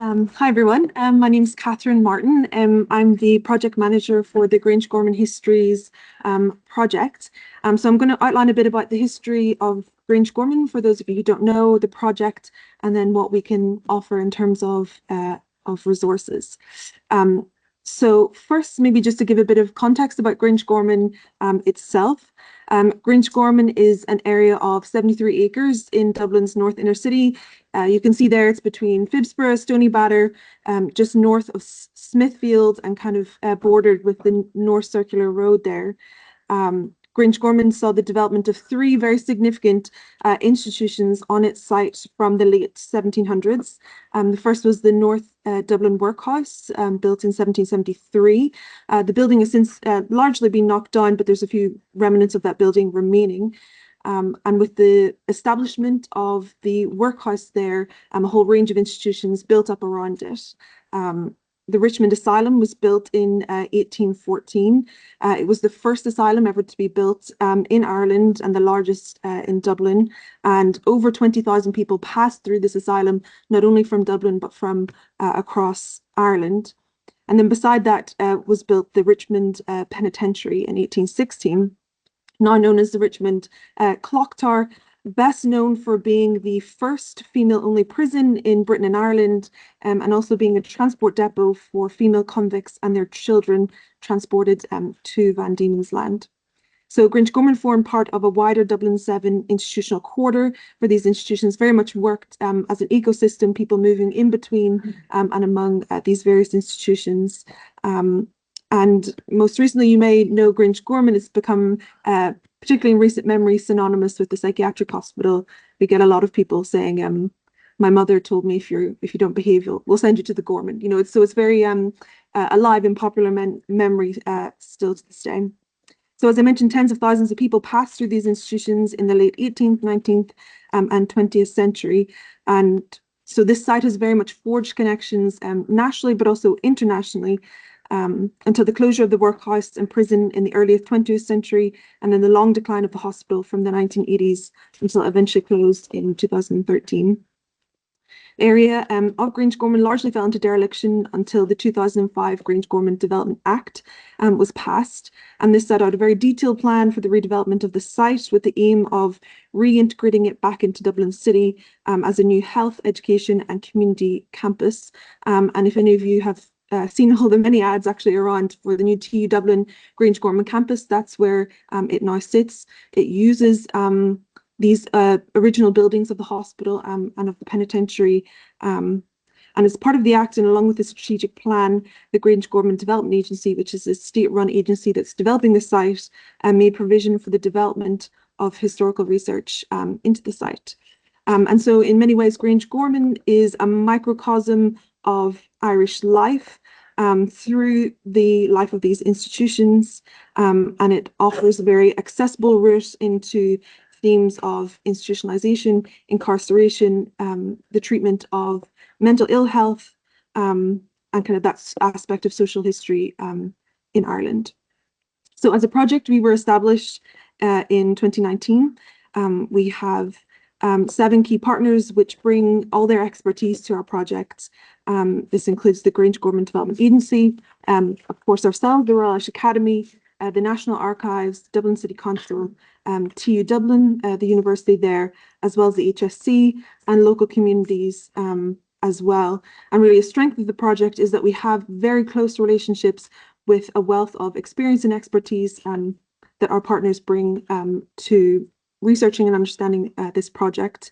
Hi everyone, my name is Catherine Martin. I'm the project manager for the Grangegorman Histories project. So I'm going to outline a bit about the history of Grangegorman for those of you who don't know the project, and then what we can offer in terms of resources. So first, maybe just to give a bit of context about Grangegorman itself. Grangegorman is an area of 73 acres in Dublin's North Inner City. You can see there it's between Phibsborough, Stoneybatter, just north of Smithfield, and kind of bordered with the North Circular Road there. Grangegorman saw the development of three very significant institutions on its site from the late 1700s. The first was the North Dublin Workhouse, built in 1773. The building has since largely been knocked down, but there's a few remnants of that building remaining. And with the establishment of the workhouse there, a whole range of institutions built up around it. The Richmond Asylum was built in 1814. It was the first asylum ever to be built in Ireland and the largest in Dublin. And over 20,000 people passed through this asylum, not only from Dublin, but from across Ireland. And then beside that was built the Richmond Penitentiary in 1816. Now known as the Richmond Clock Tower, best known for being the first female-only prison in Britain and Ireland, and also being a transport depot for female convicts and their children transported to Van Diemen's Land. So Grangegorman formed part of a wider Dublin 7 institutional quarter, where these institutions very much worked as an ecosystem, people moving in between and among these various institutions. And most recently, you may know Grangegorman has become, particularly in recent memory, synonymous with the psychiatric hospital. We get a lot of people saying, "My mother told me if you don't behave, we'll send you to the Gorman." You know, it's very alive in popular memory still to this day. So as I mentioned, tens of thousands of people passed through these institutions in the late 18th, 19th, and 20th century. And so this site has very much forged connections nationally, but also internationally. Until the closure of the workhouse and prison in the early 20th century, and then the long decline of the hospital from the 1980s until it eventually closed in 2013. The area of Grangegorman largely fell into dereliction until the 2005 Grangegorman Development Act was passed, and this set out a very detailed plan for the redevelopment of the site with the aim of reintegrating it back into Dublin City as a new health, education and community campus. And if any of you have seen all the many ads actually around for the new TU Dublin Grangegorman campus, that's where it now sits. It uses these original buildings of the hospital and of the penitentiary. And as part of the Act, and along with the strategic plan, the Grangegorman Development Agency, which is a state-run agency that's developing the site, made provision for the development of historical research into the site. And so in many ways, Grangegorman is a microcosm of Irish life through the life of these institutions, and it offers a very accessible route into themes of institutionalization, incarceration, the treatment of mental ill health, and kind of that aspect of social history in Ireland. So as a project, we were established in 2019. We have 7 key partners which bring all their expertise to our projects. This includes the Grangegorman Development Agency, of course ourselves, the Royal Irish Academy, the National Archives, Dublin City Council, TU Dublin, the university there, as well as the HSC and local communities as well. And really a strength of the project is that we have very close relationships with a wealth of experience and expertise that our partners bring to researching and understanding this project.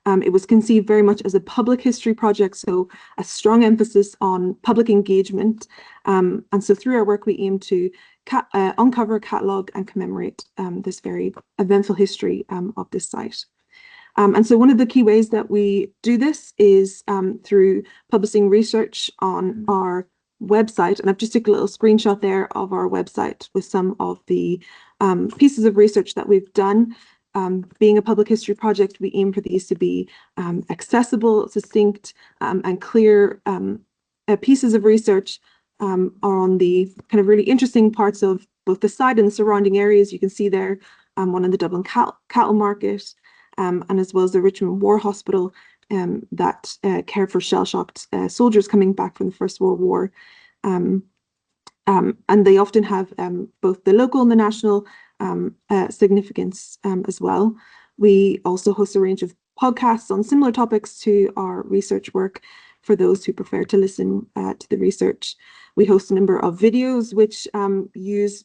It was conceived very much as a public history project, so a strong emphasis on public engagement. And so through our work, we aim to uncover, catalogue and commemorate this very eventful history of this site. And so one of the key ways that we do this is through publishing research on our website. And I've just took a little screenshot there of our website with some of the pieces of research that we've done. Being a public history project, we aim for these to be accessible, succinct, and clear pieces of research are on the kind of really interesting parts of both the site and the surrounding areas. You can see there one in the Dublin cattle market, and as well as the Richmond War Hospital, that cared for shell-shocked soldiers coming back from the First World War. And they often have both the local and the national significance as well. We also host a range of podcasts on similar topics to our research work for those who prefer to listen to the research. We host a number of videos which use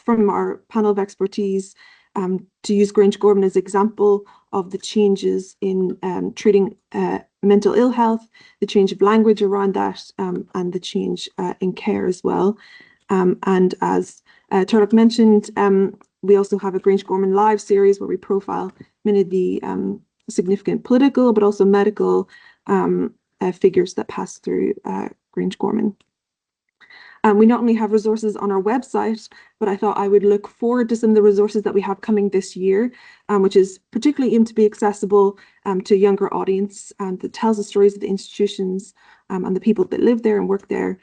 from our panel of expertise to use Grangegorman as example of the changes in treating mental ill health, the change of language around that, and the change in care as well. And as Turlough mentioned, we also have a Grangegorman Live series where we profile many of the significant political but also medical figures that pass through Grangegorman. We not only have resources on our website, but I thought I would look forward to some of the resources that we have coming this year, which is particularly aimed to be accessible to a younger audience, and that tells the stories of the institutions and the people that live there and work there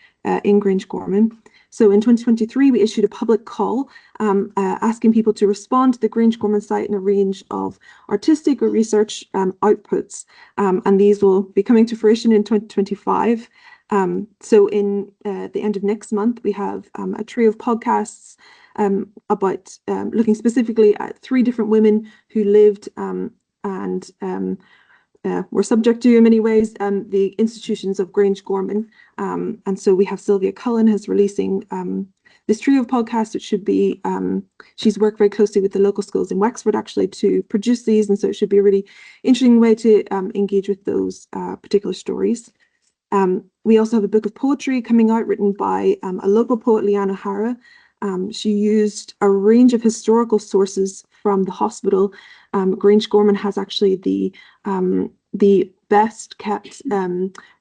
in Grangegorman. So in 2023, we issued a public call asking people to respond to the Grangegorman site in a range of artistic or research outputs, and these will be coming to fruition in 2025. So in the end of next month, we have a trio of podcasts about looking specifically at 3 different women who lived and were subject to, in many ways, the institutions of Grangegorman. And so we have Sylvia Cullen is releasing this trio of podcasts, which should be, she's worked very closely with the local schools in Wexford actually to produce these, and so it should be a really interesting way to engage with those particular stories. We also have a book of poetry coming out written by a local poet, Leanne O'Hara. She used a range of historical sources from the hospital. Grangegorman has actually the best kept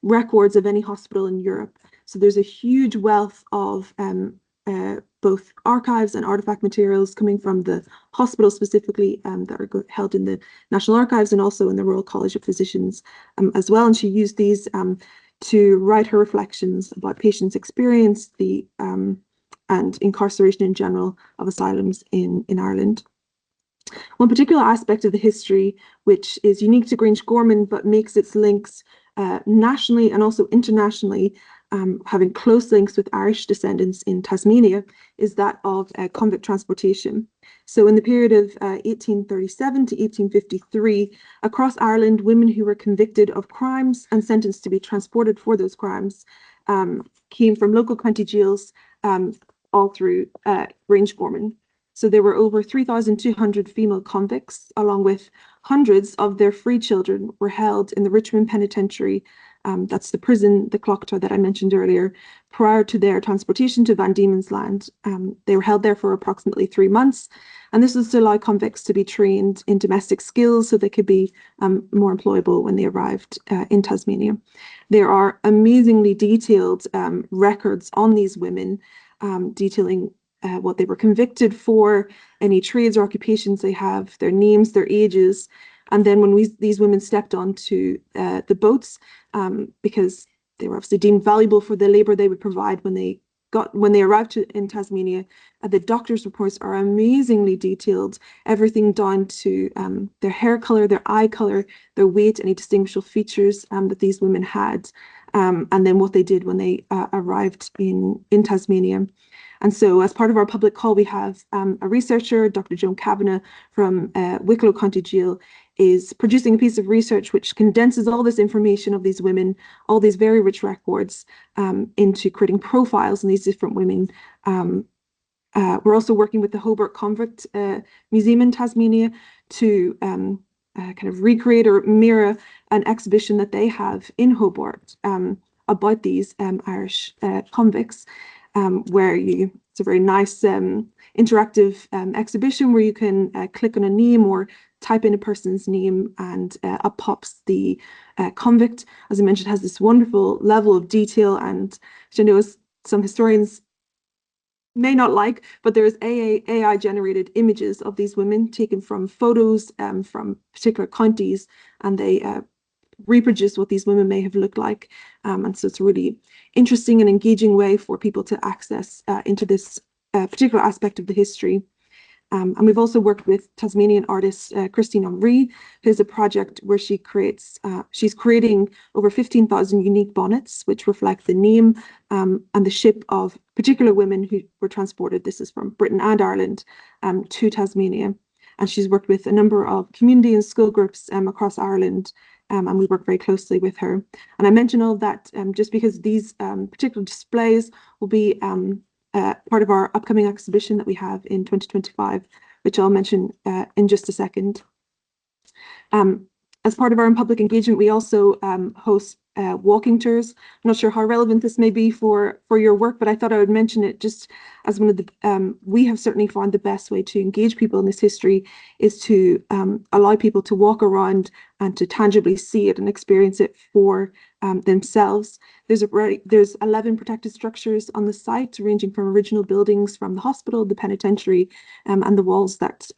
records of any hospital in Europe. So there's a huge wealth of both archives and artifact materials coming from the hospital specifically that are held in the National Archives and also in the Royal College of Physicians as well. And she used these to write her reflections about patients' experience and incarceration in general of asylums in Ireland. One particular aspect of the history, which is unique to Grangegorman but makes its links nationally and also internationally, having close links with Irish descendants in Tasmania, is that of convict transportation. So in the period of 1837 to 1853, across Ireland, women who were convicted of crimes and sentenced to be transported for those crimes came from local county jails all through Grangegorman. So there were over 3,200 female convicts, along with hundreds of their free children were held in the Richmond Penitentiary. That's the prison, the Clocktower that I mentioned earlier, prior to their transportation to Van Diemen's Land. They were held there for approximately 3 months, and this was to allow convicts to be trained in domestic skills so they could be more employable when they arrived in Tasmania. There are amazingly detailed records on these women, detailing what they were convicted for, any trades or occupations they have, their names, their ages. And then when these women stepped onto the boats, because they were obviously deemed valuable for the labour they would provide when they arrived in Tasmania, the doctor's reports are amazingly detailed, everything down to their hair colour, their eye colour, their weight, any distinguishable features that these women had, and then what they did when they arrived in Tasmania. And so as part of our public call, we have a researcher, Dr. Joan Kavanagh from Wicklow County Jail, is producing a piece of research which condenses all this information of these women, all these very rich records, into creating profiles on these different women. We're also working with the Hobart Convict Museum in Tasmania to kind of recreate or mirror an exhibition that they have in Hobart about these Irish convicts. Where it's a very nice interactive exhibition where you can click on a name or type in a person's name and up pops the convict. As I mentioned, has this wonderful level of detail, and which I know some historians may not like, but there's AI generated images of these women taken from photos from particular counties, and they reproduce what these women may have looked like. And so it's a really interesting and engaging way for people to access into this particular aspect of the history. And we've also worked with Tasmanian artist Christine Henry, who's a project where she's creating over 15,000 unique bonnets, which reflect the name and the ship of particular women who were transported. This is from Britain and Ireland to Tasmania. And she's worked with a number of community and school groups across Ireland, and we work very closely with her. And I mention all of that just because these particular displays will be part of our upcoming exhibition that we have in 2025, which I'll mention in just a second. As part of our public engagement, we also host walking tours. I'm not sure how relevant this may be for your work, but I thought I would mention it just as one of the, we have certainly found the best way to engage people in this history is to allow people to walk around and to tangibly see it and experience it for themselves. There's 11 protected structures on the site, ranging from original buildings from the hospital, the penitentiary, and the walls that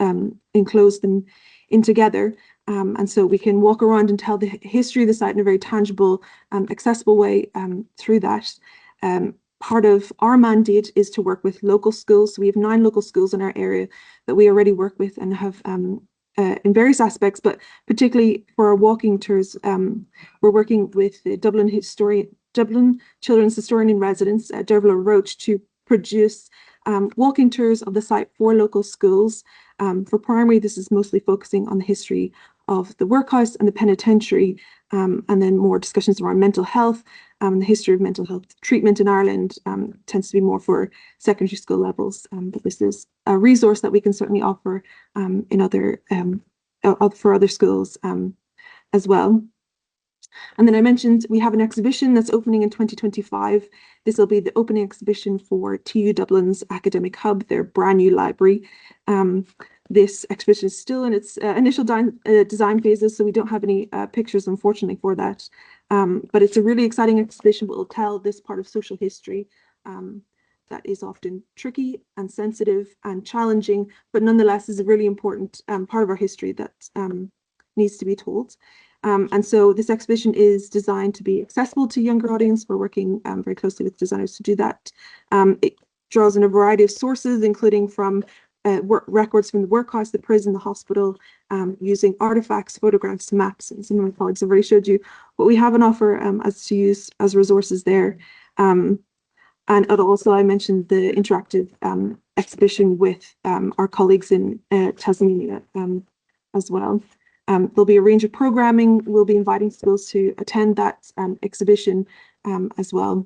enclose them in together. And so we can walk around and tell the history of the site in a very tangible, accessible way through that. Part of our mandate is to work with local schools. So we have 9 local schools in our area that we already work with and have in various aspects, but particularly for our walking tours, we're working with the Dublin Children's Historian in Residence, Dervla Roach, to produce walking tours of the site for local schools. For primary, this is mostly focusing on the history of the workhouse and the penitentiary, and then more discussions around mental health. The history of mental health treatment in Ireland tends to be more for secondary school levels, but this is a resource that we can certainly offer in other for other schools as well. And then I mentioned we have an exhibition that's opening in 2025. This will be the opening exhibition for TU Dublin's Academic Hub, their brand new library. This exhibition is still in its initial design phases, so we don't have any pictures, unfortunately, for that. But it's a really exciting exhibition that will tell this part of social history that is often tricky and sensitive and challenging, but nonetheless is a really important part of our history that needs to be told. And so this exhibition is designed to be accessible to younger audience. We're working very closely with designers to do that. It draws on a variety of sources, including from records from the workhouse, the prison, the hospital, using artifacts, photographs, maps, and some of my colleagues have already showed you what we have on offer as to use as resources there. And also I mentioned the interactive exhibition with our colleagues in Tasmania as well. There'll be a range of programming. We'll be inviting schools to attend that exhibition as well.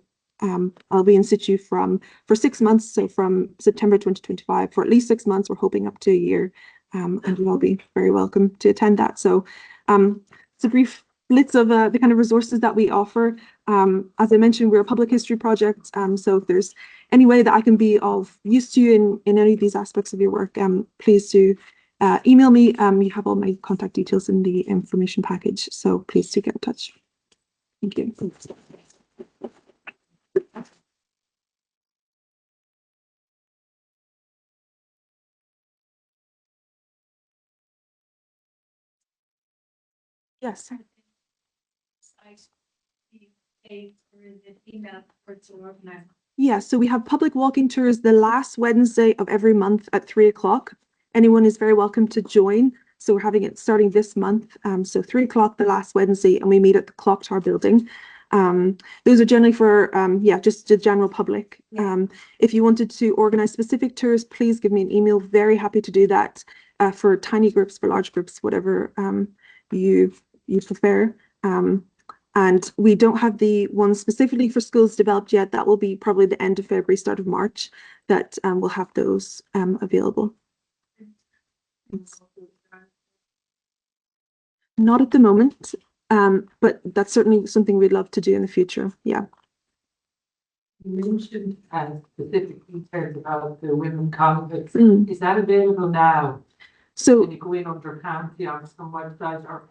I'll be in situ for 6 months, so from September 2025 for at least 6 months. We're hoping up to a year, and you'll all be very welcome to attend that. So it's a brief blitz of the kind of resources that we offer. As I mentioned, we're a public history project, so if there's any way that I can be of use to you in any of these aspects of your work, please do email me. You have all my contact details in the information package, so please do get in touch. Thank you. Yes. Yeah, so we have public walking tours the last Wednesday of every month at 3 o'clock. Anyone is very welcome to join. So we're having it starting this month. So 3 o'clock the last Wednesday, and we meet at the Clock Tower building. Those are generally for, just the general public. If you wanted to organize specific tours, please give me an email. Very happy to do that for tiny groups, for large groups, whatever you prefer. And we don't have the one specifically for schools developed yet. That will be probably the end of February, start of March, that we'll have those available. Not at the moment, but that's certainly something we'd love to do in the future. Yeah. You mentioned specific details about the women convicts. Is that available now? So can you go in under county on some website or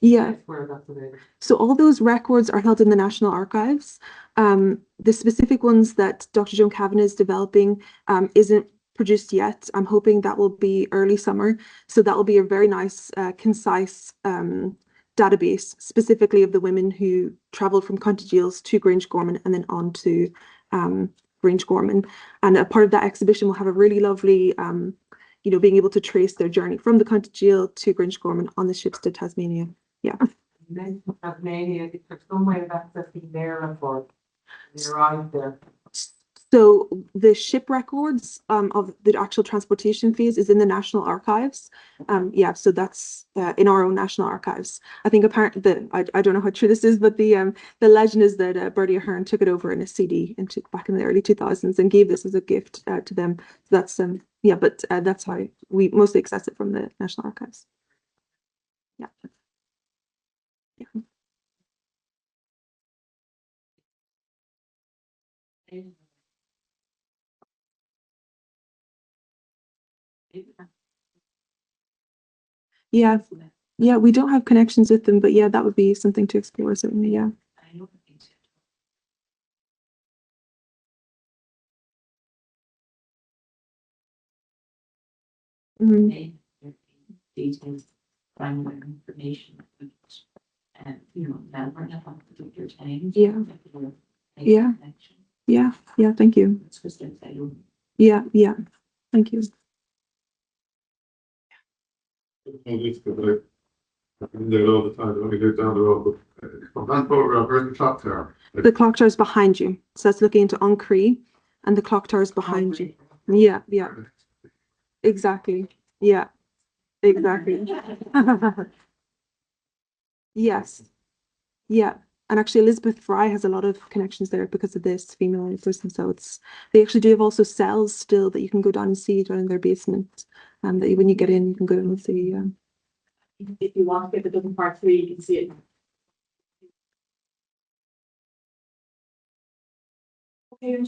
yeah, where that's available? So all those records are held in the National Archives. The specific ones that Dr. Joan Kavanagh is developing isn't produced yet. I'm hoping that will be early summer. So that will be a very nice, concise database specifically of the women who travelled from County Gaels to Grangegorman and then on to Grangegorman. And a part of that exhibition will have a really lovely you know, being able to trace their journey from the county jail to Grangegorman on the ships to Tasmania. Yeah. You mentioned Tasmania, is there some way of accessing their report? They arrived there. So the ship records of the actual transportation phase is in the National Archives. Yeah, so that's in our own National Archives. I think apparently I don't know how true this is, but the legend is that Bertie Ahern took it over in a CD back in the early 2000s and gave this as a gift to them. So that's yeah, but that's how we mostly access it from the National Archives. Yeah. Yeah. Yeah, yeah, we don't have connections with them, but yeah, that would be something to explore, certainly. Yeah. Mhm. Details, primary information, and now we're not on particular time. Yeah. Yeah. Yeah. Yeah. Thank you. Yeah. Yeah. Thank you. I'm there all the time. I only live down the road. But from that photograph, where's the clock tower? The clock tower is behind you. So that's looking into Uncree, and the clock tower is behind you. Yeah. Yeah. Exactly. Yeah. Exactly. Yes. Yeah. And actually, Elizabeth Fry has a lot of connections there because of this female person. So they actually do have also cells still that you can go down and see down in their basement. And that when you get in, you can go down and see. If you want to get the Dublin Part 3, you can see it. Okay,